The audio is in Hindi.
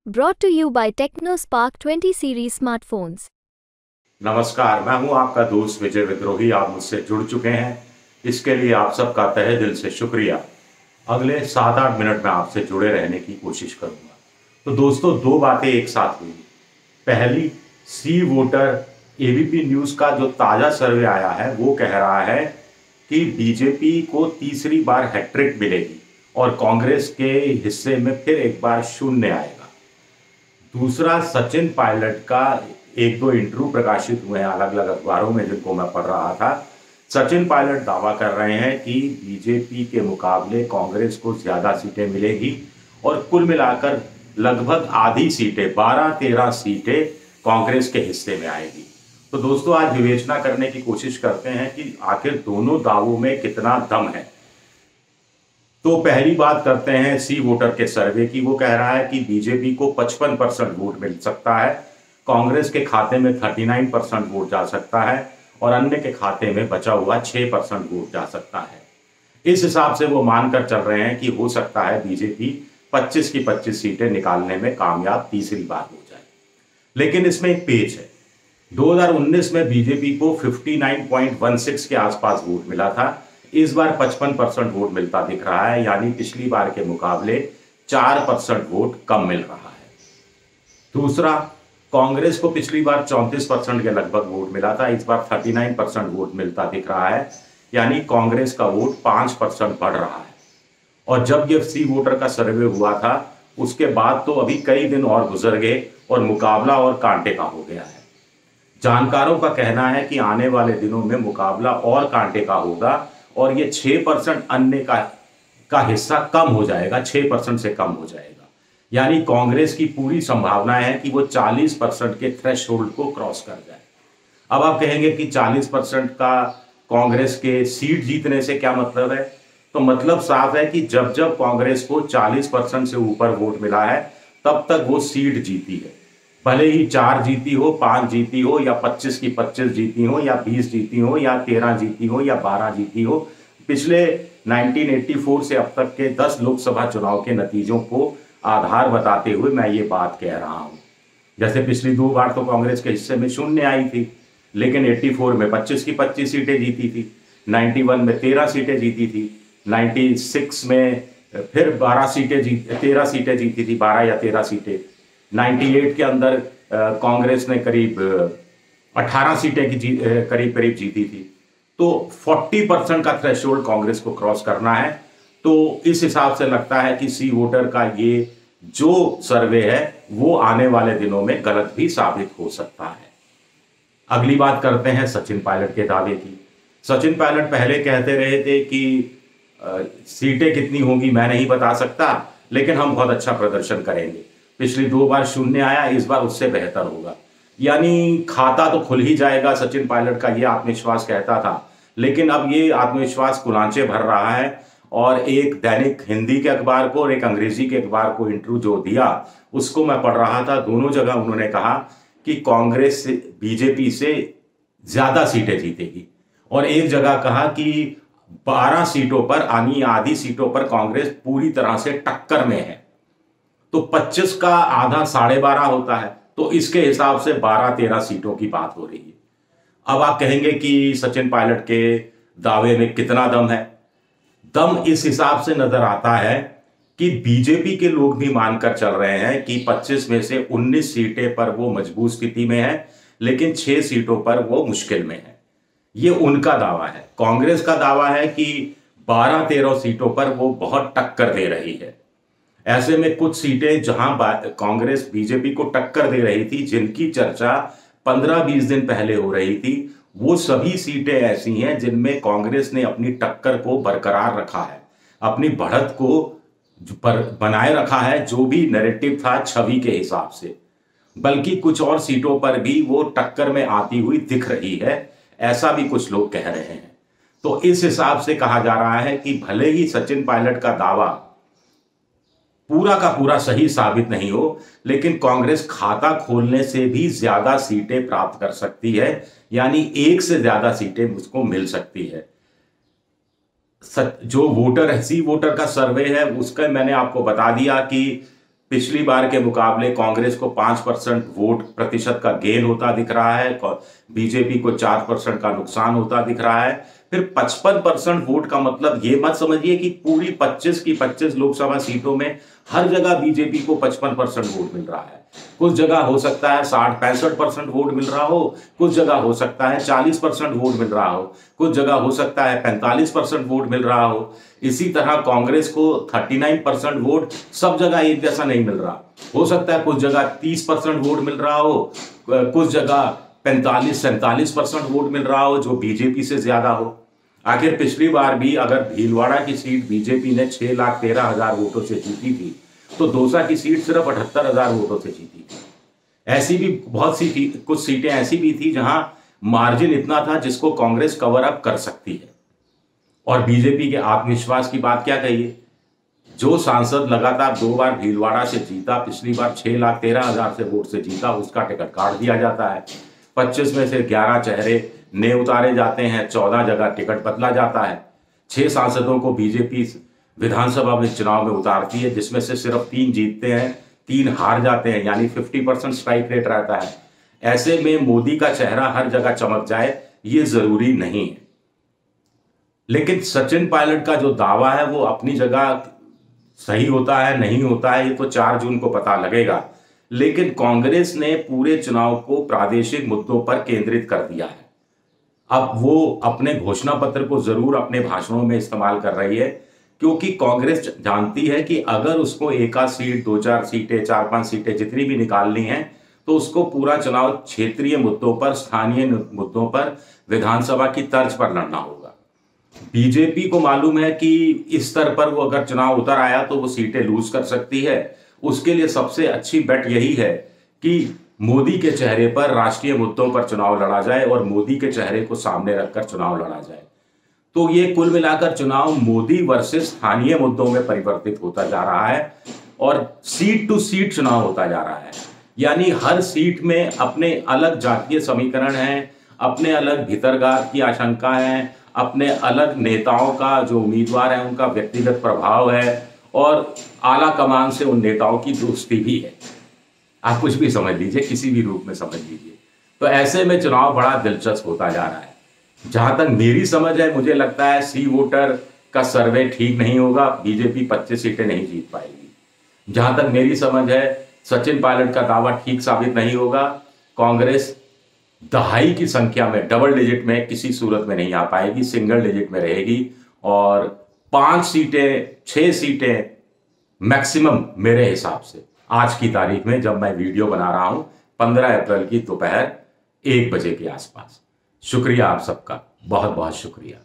Brought to you by TechnoSpark 20 series smartphones. नमस्कार, मैं हूं आपका दोस्त विजय विद्रोही। आप मुझसे जुड़ चुके हैं, इसके लिए आप सबका तहे दिल से शुक्रिया। अगले 7-8 मिनट में आपसे जुड़े रहने की कोशिश करूंगा। तो दोस्तों, दो बातें एक साथ हुई। पहली, सी वोटर एबीपी न्यूज का जो ताजा सर्वे आया है वो कह रहा है कि बीजेपी को तीसरी बार हैट्रिक मिलेगी और कांग्रेस के हिस्से में फिर एक बार शून्य आएगा। दूसरा, सचिन पायलट का एक दो इंटरव्यू प्रकाशित हुए हैं अलग अलग अखबारों में, जिनको मैं पढ़ रहा था। सचिन पायलट दावा कर रहे हैं कि बीजेपी के मुकाबले कांग्रेस को ज्यादा सीटें मिलेगी और कुल मिलाकर लगभग आधी सीटें, 12-13 सीटें कांग्रेस के हिस्से में आएगी। तो दोस्तों, आज विवेचना करने की कोशिश करते हैं कि आखिर दोनों दावों में कितना दम है। तो पहली बात करते हैं सी वोटर के सर्वे की। वो कह रहा है कि बीजेपी को 55% वोट मिल सकता है, कांग्रेस के खाते में 39% वोट जा सकता है और अन्य के खाते में बचा हुआ 6% वोट जा सकता है। इस हिसाब से वो मानकर चल रहे हैं कि हो सकता है बीजेपी 25 की 25 सीटें निकालने में कामयाब तीसरी बार हो जाए। लेकिन इसमें एक पेच है। 2019 में बीजेपी को 59.16 के आसपास वोट मिला था। इस बार 55% वोट मिलता दिख रहा है, यानी पिछली बार के मुकाबले 4% वोट कम मिल रहा है। दूसरा, कांग्रेस को पिछली बार 34% के लगभग वोट मिला था, इस बार 39% वोट मिलता दिख रहा है, यानी कांग्रेस का वोट 5% बढ़ रहा है। और जब ये सी वोटर का सर्वे हुआ था उसके बाद तो अभी कई दिन और गुजर गए और मुकाबला और कांटे का हो गया है। जानकारों का कहना है कि आने वाले दिनों में मुकाबला और कांटे का होगा और ये 6% अन्य का हिस्सा कम हो जाएगा, 6% से कम हो जाएगा। यानी कांग्रेस की पूरी संभावना है कि वो 40% के थ्रेशहोल्ड को क्रॉस कर जाए। अब आप कहेंगे कि 40% का कांग्रेस के सीट जीतने से क्या मतलब है? तो मतलब साफ है कि जब जब कांग्रेस को 40% से ऊपर वोट मिला है तब तक वो सीट जीती है। भले ही 4 जीती हो, 5 जीती हो या 25 की 25 जीती हो या 20 जीती हो या 13 जीती हो या 12 जीती हो। पिछले 1984 से अब तक के 10 लोकसभा चुनाव के नतीजों को आधार बताते हुए मैं ये बात कह रहा हूं। जैसे पिछली 2 बार तो कांग्रेस के हिस्से में शून्य आई थी, लेकिन 84 में 25 की 25 सीटें जीती थी, 91 में 13 सीटें जीती थी, 96 में फिर 13 सीटें जीती थी, 12 या 13 सीटें। 98 के अंदर कांग्रेस ने करीब 18 सीटें की करीब करीब जीती थी। तो 40% का थ्रेशोल्ड कांग्रेस को क्रॉस करना है। तो इस हिसाब से लगता है कि सी वोटर का ये जो सर्वे है वो आने वाले दिनों में गलत भी साबित हो सकता है। अगली बात करते हैं सचिन पायलट के दावे की। सचिन पायलट पहले कहते रहे थे कि सीटें कितनी होंगी मैं नहीं बता सकता, लेकिन हम बहुत अच्छा प्रदर्शन करेंगे। पिछली 2 बार शून्य आया, इस बार उससे बेहतर होगा। यानी खाता तो खुल ही जाएगा, सचिन पायलट का ये आत्मविश्वास कहता था। लेकिन अब ये आत्मविश्वास कुलांचे भर रहा है और एक दैनिक हिंदी के अखबार को और एक अंग्रेजी के अखबार को इंटरव्यू जो दिया उसको मैं पढ़ रहा था। दोनों जगह उन्होंने कहा कि कांग्रेस बीजेपी से ज्यादा सीटें जीतेगी और एक जगह कहा कि 12 सीटों पर, यानी आधी सीटों पर कांग्रेस पूरी तरह से टक्कर में है। तो 25 का आधा 12.5 होता है, तो इसके हिसाब से 12-13 सीटों की बात हो रही है। अब आप कहेंगे कि सचिन पायलट के दावे में कितना दम है? दम इस हिसाब से नजर आता है कि बीजेपी के लोग भी मानकर चल रहे हैं कि 25 में से 19 सीटें पर वो मजबूत स्थिति में है, लेकिन 6 सीटों पर वो मुश्किल में है। ये उनका दावा है। कांग्रेस का दावा है कि 12-13 सीटों पर वो बहुत टक्कर दे रही है। ऐसे में कुछ सीटें जहां कांग्रेस बीजेपी को टक्कर दे रही थी, जिनकी चर्चा 15-20 दिन पहले हो रही थी, वो सभी सीटें ऐसी हैं जिनमें कांग्रेस ने अपनी टक्कर को बरकरार रखा है, अपनी बढ़त को बनाए रखा है, जो भी नैरेटिव था छवि के हिसाब से। बल्कि कुछ और सीटों पर भी वो टक्कर में आती हुई दिख रही है, ऐसा भी कुछ लोग कह रहे हैं। तो इस हिसाब से कहा जा रहा है कि भले ही सचिन पायलट का दावा पूरा का पूरा सही साबित नहीं हो, लेकिन कांग्रेस खाता खोलने से भी ज्यादा सीटें प्राप्त कर सकती है, यानी एक से ज्यादा सीटें मुझको मिल सकती है। जो वोटर है, सी वोटर का सर्वे है, उसका मैंने आपको बता दिया कि पिछली बार के मुकाबले कांग्रेस को 5% वोट प्रतिशत का गेन होता दिख रहा है, बीजेपी को 4% का नुकसान होता दिख रहा है। फिर 55% वोट का मतलब ये मत समझिए कि पूरी 25 की 25 लोकसभा सीटों में हर जगह बीजेपी को 55% वोट मिल रहा है। कुछ जगह हो सकता है 60-65% वोट मिल रहा हो, कुछ जगह हो सकता है 40% वोट मिल रहा हो, कुछ जगह हो सकता है 45% वोट मिल रहा हो। इसी तरह कांग्रेस को 39% वोट सब जगह एक जैसा नहीं मिल रहा, हो सकता है कुछ जगह 30% वोट मिल रहा हो, कुछ जगह 45-47% वोट मिल रहा हो जो बीजेपी से ज्यादा हो। आखिर पिछली बार भी अगर भीलवाड़ा की सीट बीजेपी ने 6,13,000 वोटों से जीती थी तो दौसा की सीट सिर्फ 78,000 वोटों से जीती थी। ऐसी भी बहुत सी कुछ सीटें ऐसी भी थी जहां मार्जिन इतना था जिसको कांग्रेस कवर अप कर सकती है। और बीजेपी के आत्मविश्वास की बात क्या कहिए, जो सांसद लगातार 2 बार भीलवाड़ा से जीता, पिछली बार 6,13,000 से वोट से जीता, उसका टिकट काट दिया जाता है। 25 में से 11 चेहरे नए उतारे जाते हैं, 14 जगह टिकट बदला जाता है। 6 सांसदों को बीजेपी विधानसभा में चुनाव में उतारती है, जिसमें से सिर्फ 3 जीतते हैं, 3 हार जाते हैं, यानी 50% स्ट्राइक रेट रहता है। ऐसे में मोदी का चेहरा हर जगह चमक जाए ये जरूरी नहीं है। लेकिन सचिन पायलट का जो दावा है वो अपनी जगह सही होता है नहीं होता है, ये तो 4 जून को पता लगेगा। लेकिन कांग्रेस ने पूरे चुनाव को प्रादेशिक मुद्दों पर केंद्रित कर दिया है। अब वो अपने घोषणा पत्र को जरूर अपने भाषणों में इस्तेमाल कर रही है, क्योंकि कांग्रेस जानती है कि अगर उसको एक आध सीट, 2-4 सीटें, 4-5 सीटें जितनी भी निकालनी है तो उसको पूरा चुनाव क्षेत्रीय मुद्दों पर, स्थानीय मुद्दों पर, विधानसभा की तर्ज पर लड़ना होगा। बीजेपी को मालूम है कि इस स्तर पर वो अगर चुनाव उतर आया तो वो सीटें लूज कर सकती है। उसके लिए सबसे अच्छी बेट यही है कि मोदी के चेहरे पर, राष्ट्रीय मुद्दों पर चुनाव लड़ा जाए और मोदी के चेहरे को सामने रखकर चुनाव लड़ा जाए। तो ये कुल मिलाकर चुनाव मोदी वर्सेस स्थानीय मुद्दों में परिवर्तित होता जा रहा है और सीट टू सीट चुनाव होता जा रहा है। यानी हर सीट में अपने अलग जातीय समीकरण हैं, अपने अलग भीतरघात की आशंका है, अपने अलग नेताओं का जो उम्मीदवार है उनका व्यक्तिगत प्रभाव है और आला कमान से उन नेताओं की दोस्ती भी है। आप कुछ भी समझ लीजिए, किसी भी रूप में समझ लीजिए। तो ऐसे में चुनाव बड़ा दिलचस्प होता जा रहा है। जहां तक मेरी समझ है, मुझे लगता है सी वोटर का सर्वे ठीक नहीं होगा, बीजेपी 25 सीटें नहीं जीत पाएगी। जहां तक मेरी समझ है, सचिन पायलट का दावा ठीक साबित नहीं होगा। कांग्रेस दहाई की संख्या में, डबल डिजिट में किसी सूरत में नहीं आ पाएगी, सिंगल डिजिट में रहेगी और 5 सीटें, 6 सीटें मैक्सिमम मेरे हिसाब से आज की तारीख में, जब मैं वीडियो बना रहा हूं 15 अप्रैल की दोपहर 1 बजे के आसपास। शुक्रिया आप सबका, बहुत बहुत शुक्रिया।